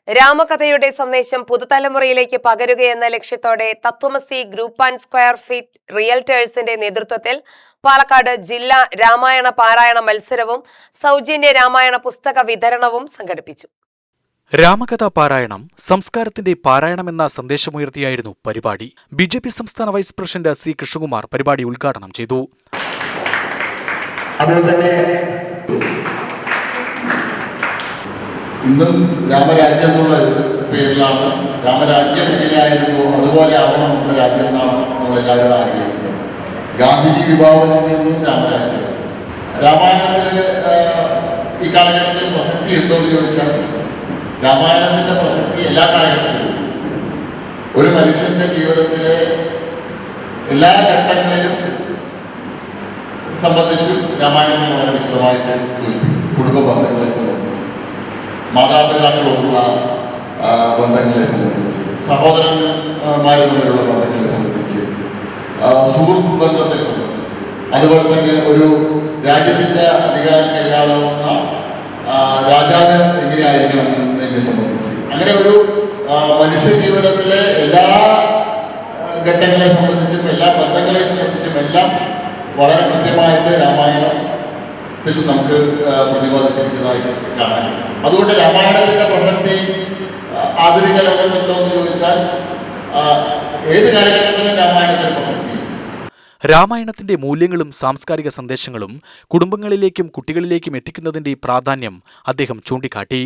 രാമകഥയുടെ സന്ദേശം പുതുതലമുറയിലേക്ക് പകരുകയെന്ന ലക്ഷ്യത്തോടെ തത്വമസി group and square feet റിയൽറ്റേഴ്സിന്റെ നേതൃത്വത്തിൽ പാലക്കാട് ജില്ലാ രാമായണ പാരായണ മത്സരവും സൗജന്യ രാമായണ പുസ്തക വിതരണവും സംഘടിപ്പിച്ചു. രാമകഥാ പാരായണം സംസ്കാരത്തിന്റെ പാരായണമെന്ന സന്ദേശമുയർത്തിയായിരുന്നു പരിപാടി. ബിജെപി സംസ്ഥാന വൈസ് പ്രസിഡന്റ് സി കൃഷ്ണകുമാർ പരിപാടി ഉദ്ഘാടനം ചെയ്തു. ഇന്നും രാമരാജ്യം എന്നുള്ള പേരിലാണ്, രാമരാജ്യം എങ്ങനെയായിരുന്നു അതുപോലെ ആവണം നമ്മുടെ രാജ്യം എന്നാണ് നമ്മളെല്ലാവരും ആഗ്രഹിക്കുന്നത്. ഗാന്ധിജി വിഭാവനം ചെയ്യുന്നത് രാമരാജ്യം. രാമായണത്തിന് ഈ കാലഘട്ടത്തിൽ പ്രസക്തി ഉണ്ടോ എന്ന് ചോദിച്ചാൽ രാമായണത്തിന്റെ പ്രസക്തി എല്ലാ കാലഘട്ടത്തിലും ഒരു മനുഷ്യന്റെ ജീവിതത്തിലെ എല്ലാ ഘട്ടങ്ങളിലും സംബന്ധിച്ചും രാമായണം വളരെ വിശദമായിട്ട് കുടുംബ ബന്ധങ്ങളെ സംബന്ധിച്ച്, മാതാപിതാക്കളോടുള്ള ബന്ധങ്ങളെ സംബന്ധിച്ച്, സഹോദരന്മാരെ തമ്മിലുള്ള ബന്ധങ്ങളെ സംബന്ധിച്ച്, സുഹൃത്ത് ബന്ധത്തെ സംബന്ധിച്ച്, അതുപോലെ തന്നെ ഒരു രാജ്യത്തിൻ്റെ അധികാരം കൈയാളുന്ന രാജാവ് എങ്ങനെയായിരിക്കണം എന്നതിനെ സംബന്ധിച്ച്, അങ്ങനെ ഒരു മനുഷ്യ ജീവിതത്തിലെ എല്ലാ ഘട്ടങ്ങളെ സംബന്ധിച്ചും എല്ലാ ബന്ധങ്ങളെ സംബന്ധിച്ചും എല്ലാം വളരെ കൃത്യമായിട്ട് രാമായണത്തിൽ നമുക്ക് പ്രതിപാദിച്ചിരിക്കുന്നതായിട്ട് കാണാൻ. അതുകൊണ്ട് രാമായണത്തിന്റെ പ്രസക്തി ആധുനിക ലോകത്തുണ്ടോ എന്ന് ചോദിച്ചാൽ ഏത് കാലഘട്ടത്തിലും രാമായണത്തിന്റെ പ്രസക്തി. രാമായണത്തിന്റെ മൂല്യങ്ങളും സാംസ്കാരിക സന്ദേശങ്ങളും കുടുംബങ്ങളിലേക്കും കുട്ടികളിലേക്കും എത്തിക്കുന്നതിന്റെ പ്രാധാന്യം അദ്ദേഹം ചൂണ്ടിക്കാട്ടി.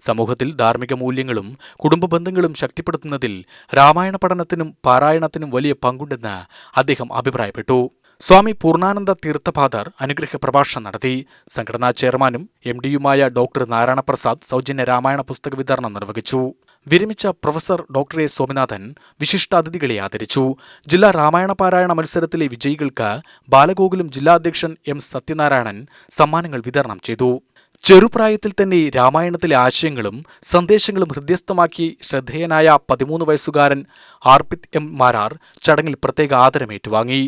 സമൂഹത്തിൽ ധാർമ്മിക മൂല്യങ്ങളും കുടുംബ ബന്ധങ്ങളും ശക്തിപ്പെടുത്തുന്നതിൽ രാമായണ പഠനത്തിനും പാരായണത്തിനും വലിയ പങ്കുണ്ടെന്ന് അദ്ദേഹം അഭിപ്രായപ്പെട്ടു. സ്വാമി പൂർണ്ണാനന്ദ തീർത്ഥപാദർ അനുഗ്രഹ പ്രഭാഷണം നടത്തി. സംഘടനാ ചെയർമാനും MD-യുമായ ഡോക്ടർ നാരായണ പ്രസാദ് സൗജന്യ രാമായണ പുസ്തക വിതരണം നിർവഹിച്ചു. വിരമിച്ച പ്രൊഫസർ ഡോക്ടർ എ സോമനാഥൻ വിശിഷ്ടാതിഥികളെ ആദരിച്ചു. ജില്ലാ രാമായണ പാരായണ മത്സരത്തിലെ വിജയികൾക്ക് ബാലഗോകുലം ജില്ലാ അധ്യക്ഷൻ M സത്യനാരായണൻ സമ്മാനങ്ങൾ വിതരണം ചെയ്തു. ചെറുപ്രായത്തിൽ തന്നെ രാമായണത്തിലെ ആശയങ്ങളും സന്ദേശങ്ങളും ഹൃദ്യസ്ഥമാക്കി ശ്രദ്ധേയനായ 13 വയസ്സുകാരൻ ആർപിത് M മാരാർ ചടങ്ങിൽ പ്രത്യേക ആദരം ഏറ്റുവാങ്ങി.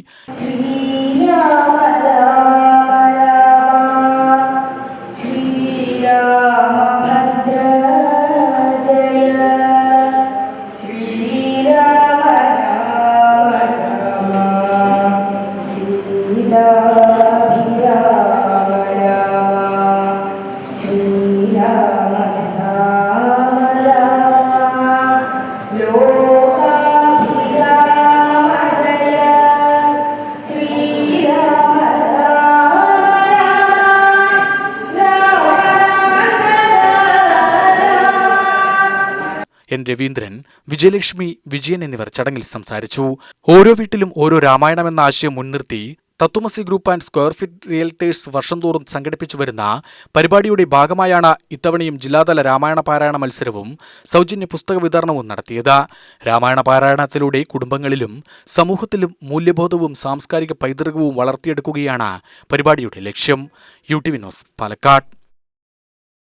N. രവീന്ദ്രൻ, വിജയലക്ഷ്മി, വിജയൻ എന്നിവർ ചടങ്ങിൽ സംസാരിച്ചു. ഓരോ വീട്ടിലും ഓരോ രാമായണം എന്ന ആശയം മുൻനിർത്തി തത്വമസി group and square feet realtors വർഷം തോറും സംഘടിപ്പിച്ചു വരുന്ന പരിപാടിയുടെ ഭാഗമായാണ് ഇത്തവണയും ജില്ലാതല രാമായണ പാരായണ മത്സരവും സൗജന്യ പുസ്തക വിതരണവും നടത്തിയത്. രാമായണ പാരായണത്തിലൂടെ കുടുംബങ്ങളിലും സമൂഹത്തിലും മൂല്യബോധവും സാംസ്കാരിക പൈതൃകവും വളർത്തിയെടുക്കുകയാണ് പരിപാടിയുടെ ലക്ഷ്യം. UTV news, Palakkad.